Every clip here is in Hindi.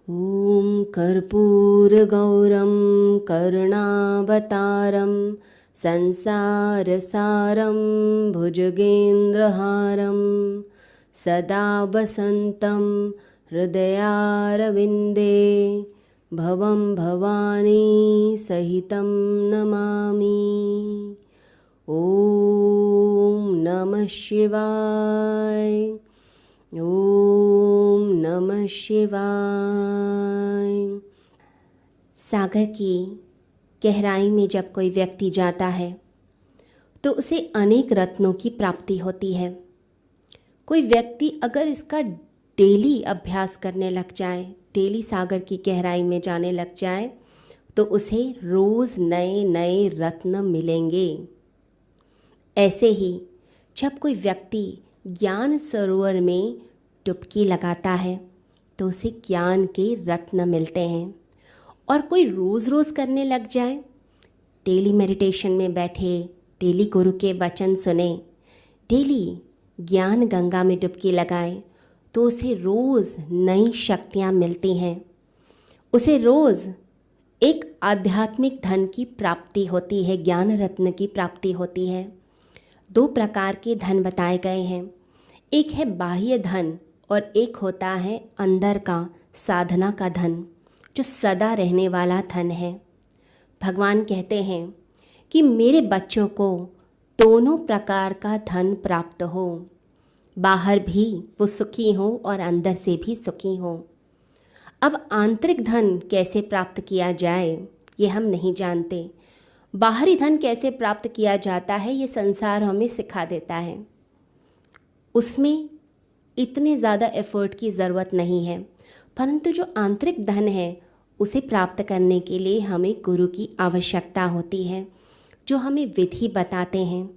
ॐ कर्पूरगौरं करुणावतारं संसारसारं भुजगेन्द्रहारं सदा वसन्तं हृदयारविन्दे भवं भवानी सहितं नमामि। ॐ नमः शिवाय। ओम नमः शिवाय। सागर की गहराई में जब कोई व्यक्ति जाता है तो उसे अनेक रत्नों की प्राप्ति होती है। कोई व्यक्ति अगर इसका डेली अभ्यास करने लग जाए, डेली सागर की गहराई में जाने लग जाए, तो उसे रोज़ नए नए रत्न मिलेंगे। ऐसे ही जब कोई व्यक्ति ज्ञान सरोवर में डुबकी लगाता है तो उसे ज्ञान के रत्न मिलते हैं। और कोई रोज़ रोज़ करने लग जाए, डेली मेडिटेशन में बैठे, डेली गुरु के वचन सुने, डेली ज्ञान गंगा में डुबकी लगाए, तो उसे रोज़ नई शक्तियाँ मिलती हैं। उसे रोज़ एक आध्यात्मिक धन की प्राप्ति होती है, ज्ञान रत्न की प्राप्ति होती है। दो प्रकार के धन बताए गए हैं, एक है बाह्य धन और एक होता है अंदर का साधना का धन, जो सदा रहने वाला धन है। भगवान कहते हैं कि मेरे बच्चों को दोनों प्रकार का धन प्राप्त हो, बाहर भी वो सुखी हो और अंदर से भी सुखी हो। अब आंतरिक धन कैसे प्राप्त किया जाए ये हम नहीं जानते। बाहरी धन कैसे प्राप्त किया जाता है ये संसार हमें सिखा देता है। उसमें इतने ज़्यादा एफर्ट की ज़रूरत नहीं है, परंतु जो आंतरिक धन है उसे प्राप्त करने के लिए हमें गुरु की आवश्यकता होती है, जो हमें विधि बताते हैं।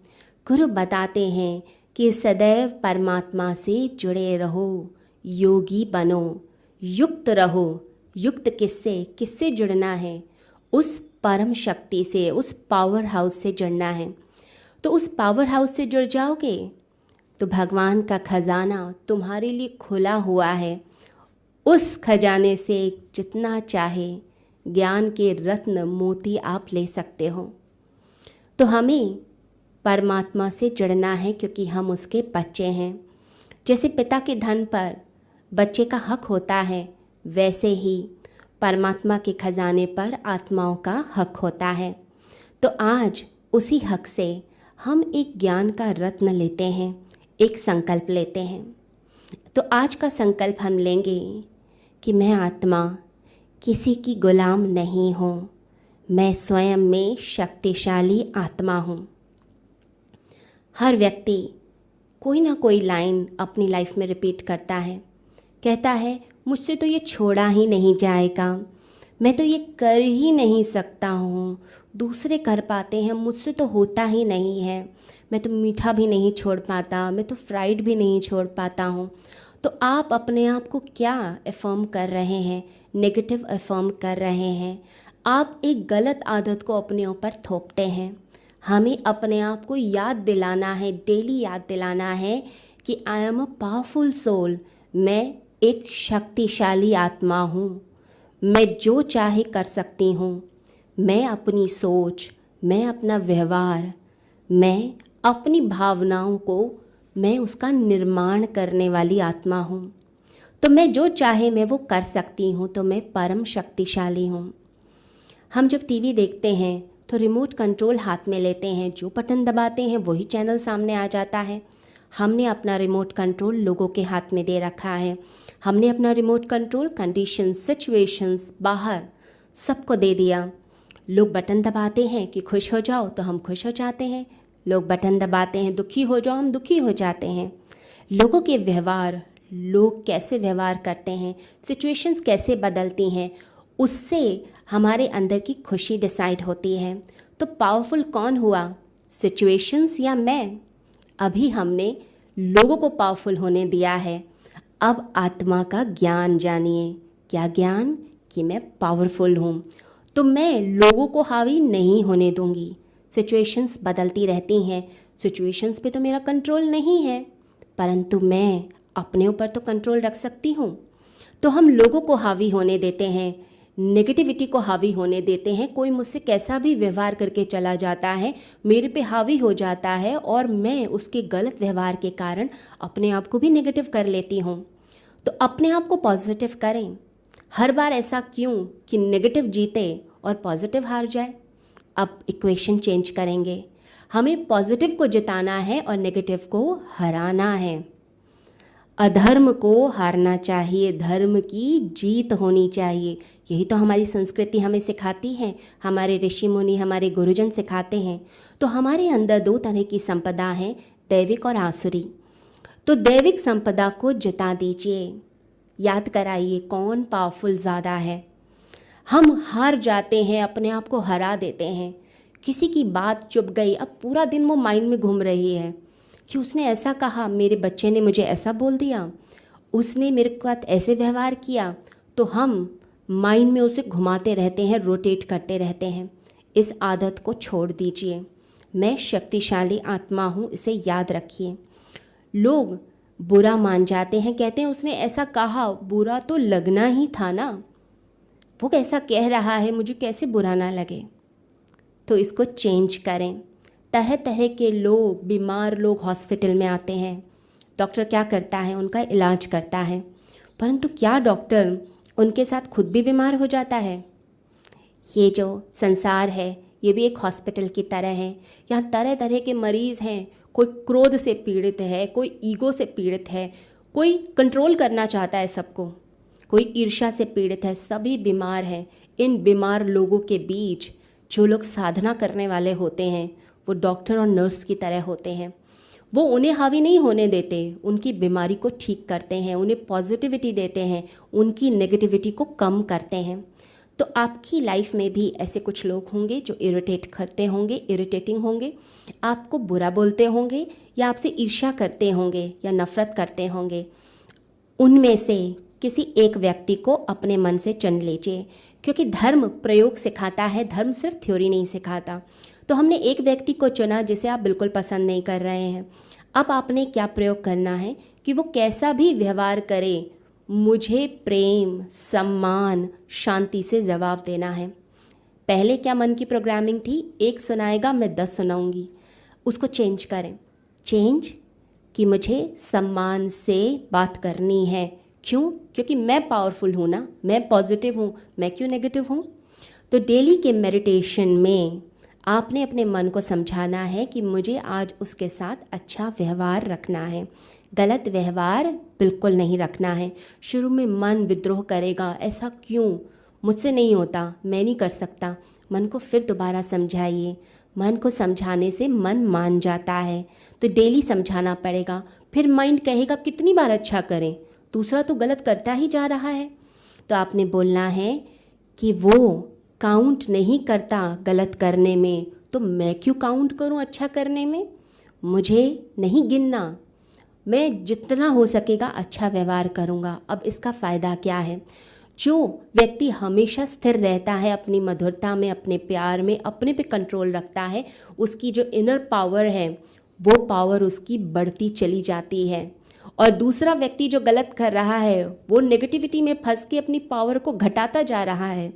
गुरु बताते हैं कि सदैव परमात्मा से जुड़े रहो, योगी बनो, युक्त रहो। युक्त किससे जुड़ना है? उस परम शक्ति से, उस पावर हाउस से जुड़ना है। तो उस पावर हाउस से जुड़ जाओगे तो भगवान का खजाना तुम्हारे लिए खुला हुआ है। उस खजाने से जितना चाहे ज्ञान के रत्न मोती आप ले सकते हो। तो हमें परमात्मा से जुड़ना है, क्योंकि हम उसके बच्चे हैं। जैसे पिता के धन पर बच्चे का हक होता है, वैसे ही परमात्मा के खजाने पर आत्माओं का हक होता है। तो आज उसी हक से हम एक ज्ञान का रत्न लेते हैं, एक संकल्प लेते हैं। तो आज का संकल्प हम लेंगे कि मैं आत्मा किसी की गुलाम नहीं हूँ, मैं स्वयं में शक्तिशाली आत्मा हूँ। हर व्यक्ति कोई ना कोई लाइन अपनी लाइफ में रिपीट करता है, कहता है मुझसे तो ये छोड़ा ही नहीं जाएगा, मैं तो ये कर ही नहीं सकता हूँ, दूसरे कर पाते हैं, मुझसे तो होता ही नहीं है, मैं तो मीठा भी नहीं छोड़ पाता, मैं तो फ्राइड भी नहीं छोड़ पाता हूँ। तो आप अपने आप को क्या अफर्म कर रहे हैं? नेगेटिव अफर्म कर रहे हैं। आप एक गलत आदत को अपने ऊपर थोपते हैं। हमें अपने आप को याद दिलाना है, डेली याद दिलाना है कि I am a powerful soul, मैं एक शक्तिशाली आत्मा हूँ, मैं जो चाहे कर सकती हूँ। मैं अपनी सोच, मैं अपना व्यवहार, मैं अपनी भावनाओं को, मैं उसका निर्माण करने वाली आत्मा हूँ। तो मैं जो चाहे मैं वो कर सकती हूँ, तो मैं परम शक्तिशाली हूँ। हम जब टीवी देखते हैं तो रिमोट कंट्रोल हाथ में लेते हैं, जो बटन दबाते हैं वही चैनल सामने आ जाता है। हमने अपना रिमोट कंट्रोल लोगों के हाथ में दे रखा है। हमने अपना रिमोट कंट्रोल कंडीशंस, सिचुएशंस, बाहर सबको दे दिया। लोग बटन दबाते हैं कि खुश हो जाओ तो हम खुश हो जाते हैं, लोग बटन दबाते हैं दुखी हो जाओ, हम दुखी हो जाते हैं। लोगों के व्यवहार, लोग कैसे व्यवहार करते हैं, सिचुएशंस कैसे बदलती हैं, उससे हमारे अंदर की खुशी डिसाइड होती है। तो पावरफुल कौन हुआ, सिचुएशंस या मैं? अभी हमने लोगों को पावरफुल होने दिया है। अब आत्मा का ज्ञान जानिए। क्या ज्ञान? कि मैं पावरफुल हूँ, तो मैं लोगों को हावी नहीं होने दूँगी। सिचुएशंस बदलती रहती हैं, सिचुएशंस पे तो मेरा कंट्रोल नहीं है, परंतु मैं अपने ऊपर तो कंट्रोल रख सकती हूँ। तो हम लोगों को हावी होने देते हैं, नेगेटिविटी को हावी होने देते हैं। कोई मुझसे कैसा भी व्यवहार करके चला जाता है, मेरे पे हावी हो जाता है और मैं उसके गलत व्यवहार के कारण अपने आप को भी नेगेटिव कर लेती हूँ। तो अपने आप को पॉजिटिव करें। हर बार ऐसा क्यों कि नेगेटिव जीते और पॉजिटिव हार जाए। अब इक्वेशन चेंज करेंगे। हमें पॉजिटिव को जिताना है और नेगेटिव को हराना है। अधर्म को हारना चाहिए, धर्म की जीत होनी चाहिए। यही तो हमारी संस्कृति हमें सिखाती है, हमारे ऋषि मुनि, हमारे गुरुजन सिखाते हैं। तो हमारे अंदर दो तरह की संपदा है, दैविक और आसुरी। तो दैविक संपदा को जिता दीजिए। याद कराइए कौन पावरफुल ज़्यादा है। हम हार जाते हैं, अपने आप को हरा देते हैं। किसी की बात चुप गई, अब पूरा दिन वो माइंड में घूम रही है कि उसने ऐसा कहा, मेरे बच्चे ने मुझे ऐसा बोल दिया, उसने मेरे साथ ऐसे व्यवहार किया। तो हम माइंड में उसे घुमाते रहते हैं, रोटेट करते रहते हैं। इस आदत को छोड़ दीजिए। मैं शक्तिशाली आत्मा हूँ, इसे याद रखिए। लोग बुरा मान जाते हैं, कहते हैं उसने ऐसा कहा, बुरा तो लगना ही था ना, वो कैसा कह रहा है, मुझे कैसे बुरा ना लगे। तो इसको चेंज करें। तरह तरह के लोग, बीमार लोग हॉस्पिटल में आते हैं। डॉक्टर क्या करता है, उनका इलाज करता है, परंतु क्या डॉक्टर उनके साथ खुद भी बीमार हो जाता है? ये जो संसार है ये भी एक हॉस्पिटल की तरह है। यहाँ तरह तरह के मरीज़ हैं। कोई क्रोध से पीड़ित है, कोई ईगो से पीड़ित है, कोई कंट्रोल करना चाहता है सबको, कोई ईर्ष्या से पीड़ित है। सभी बीमार हैं। इन बीमार लोगों के बीच जो लोग साधना करने वाले होते हैं वो डॉक्टर और नर्स की तरह होते हैं। वो उन्हें हावी नहीं होने देते, उनकी बीमारी को ठीक करते हैं, उन्हें पॉजिटिविटी देते हैं, उनकी नेगेटिविटी को कम करते हैं। तो आपकी लाइफ में भी ऐसे कुछ लोग होंगे जो इरिटेट करते होंगे, इरिटेटिंग होंगे, आपको बुरा बोलते होंगे या आपसे ईर्ष्या करते होंगे या नफ़रत करते होंगे। उनमें से किसी एक व्यक्ति को अपने मन से चुन लीजिए, क्योंकि धर्म प्रयोग सिखाता है, धर्म सिर्फ थ्योरी नहीं सिखाता। तो हमने एक व्यक्ति को चुना जिसे आप बिल्कुल पसंद नहीं कर रहे हैं। अब आपने क्या प्रयोग करना है कि वो कैसा भी व्यवहार करे, मुझे प्रेम, सम्मान, शांति से जवाब देना है। पहले क्या मन की प्रोग्रामिंग थी, एक सुनाएगा मैं 10 सुनाऊंगी। उसको चेंज करें। चेंज कि मुझे सम्मान से बात करनी है। क्यों? क्योंकि मैं पावरफुल हूँ ना, मैं पॉजिटिव हूँ, मैं क्यों नेगेटिव हूँ। तो डेली के मेडिटेशन में आपने अपने मन को समझाना है कि मुझे आज उसके साथ अच्छा व्यवहार रखना है, गलत व्यवहार बिल्कुल नहीं रखना है। शुरू में मन विद्रोह करेगा, ऐसा क्यों, मुझसे नहीं होता, मैं नहीं कर सकता। मन को फिर दोबारा समझाइए। मन को समझाने से मन मान जाता है। तो डेली समझाना पड़ेगा। फिर माइंड कहेगा कितनी बार अच्छा करें, दूसरा तो गलत करता ही जा रहा है। तो आपने बोलना है कि वो काउंट नहीं करता गलत करने में, तो मैं क्यों काउंट करूं अच्छा करने में। मुझे नहीं गिनना, मैं जितना हो सकेगा अच्छा व्यवहार करूंगा। अब इसका फ़ायदा क्या है? जो व्यक्ति हमेशा स्थिर रहता है अपनी मधुरता में, अपने प्यार में, अपने पे कंट्रोल रखता है, उसकी जो इनर पावर है वो पावर उसकी बढ़ती चली जाती है। और दूसरा व्यक्ति जो गलत कर रहा है वो नेगेटिविटी में फंस के अपनी पावर को घटाता जा रहा है।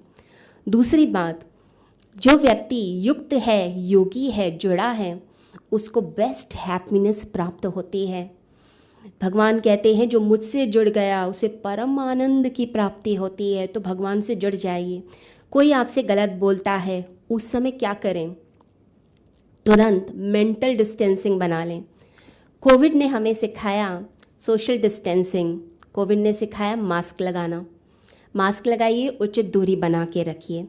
दूसरी बात, जो व्यक्ति युक्त है, योगी है, जुड़ा है, उसको बेस्ट हैप्पीनेस प्राप्त होती है। भगवान कहते हैं जो मुझसे जुड़ गया उसे परम आनंद की प्राप्ति होती है। तो भगवान से जुड़ जाइए। कोई आपसे गलत बोलता है, उस समय क्या करें? तुरंत मेंटल डिस्टेंसिंग बना लें। कोविड ने हमें सिखाया सोशल डिस्टेंसिंग, कोविड ने सिखाया मास्क लगाना। मास्क लगाइए, उचित दूरी बना के रखिए।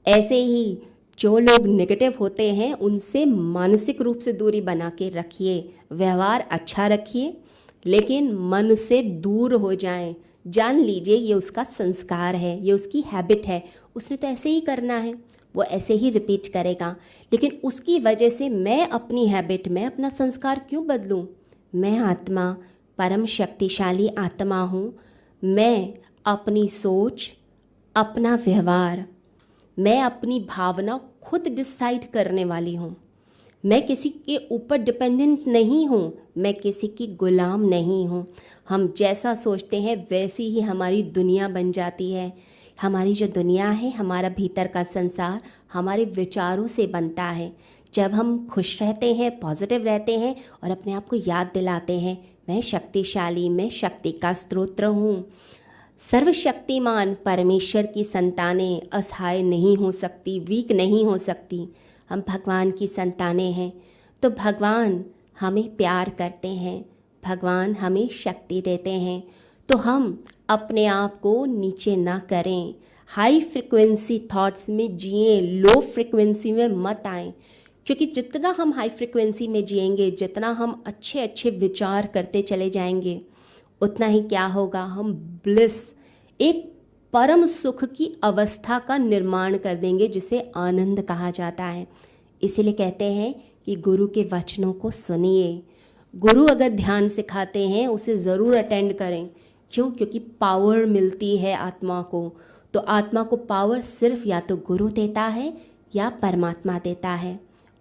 ऐसे ही जो लोग नेगेटिव होते हैं उनसे मानसिक रूप से दूरी बना के रखिए। व्यवहार अच्छा रखिए, लेकिन मन से दूर हो जाएं। जान लीजिए ये उसका संस्कार है, ये उसकी हैबिट है, उसने तो ऐसे ही करना है, वो ऐसे ही रिपीट करेगा। लेकिन उसकी वजह से मैं अपनी हैबिट, मैं अपना संस्कार क्यों बदलूं? मैं आत्मा, परम शक्तिशाली आत्मा हूँ। मैं अपनी सोच, अपना व्यवहार, मैं अपनी भावना खुद डिसाइड करने वाली हूँ। मैं किसी के ऊपर डिपेंडेंट नहीं हूँ, मैं किसी की गुलाम नहीं हूँ। हम जैसा सोचते हैं वैसी ही हमारी दुनिया बन जाती है। हमारी जो दुनिया है, हमारा भीतर का संसार हमारे विचारों से बनता है। जब हम खुश रहते हैं, पॉजिटिव रहते हैं और अपने आप को याद दिलाते हैं मैं शक्तिशाली, मैं शक्ति का स्रोत हूँ, सर्वशक्तिमान परमेश्वर की संतानें असहाय नहीं हो सकती, वीक नहीं हो सकती, हम भगवान की संतानें हैं, तो भगवान हमें प्यार करते हैं, भगवान हमें शक्ति देते हैं। तो हम अपने आप को नीचे ना करें, हाई फ्रिक्वेंसी थॉट्स में जिएं, लो फ्रिक्वेंसी में मत आएं, क्योंकि जितना हम हाई फ्रिक्वेंसी में जिएंगे, जितना हम अच्छे अच्छे विचार करते चले जाएंगे, उतना ही क्या होगा, हम ब्लिस, एक परम सुख की अवस्था का निर्माण कर देंगे, जिसे आनंद कहा जाता है। इसीलिए कहते हैं कि गुरु के वचनों को सुनिए। गुरु अगर ध्यान सिखाते हैं उसे ज़रूर अटेंड करें। क्यों? क्योंकि पावर मिलती है आत्मा को। तो आत्मा को पावर सिर्फ या तो गुरु देता है या परमात्मा देता है।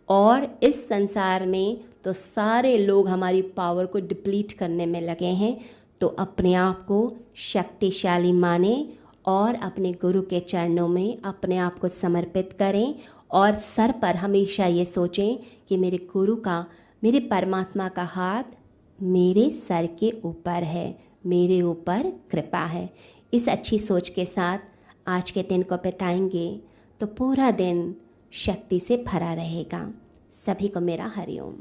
और इस संसार में तो सारे लोग हमारी पावर को डिप्लीट करने में लगे हैं। तो अपने आप को शक्तिशाली माने और अपने गुरु के चरणों में अपने आप को समर्पित करें और सर पर हमेशा ये सोचें कि मेरे गुरु का, मेरे परमात्मा का हाथ मेरे सर के ऊपर है, मेरे ऊपर कृपा है। इस अच्छी सोच के साथ आज के दिन को बिताएंगे तो पूरा दिन शक्ति से भरा रहेगा। सभी को मेरा हरिओम।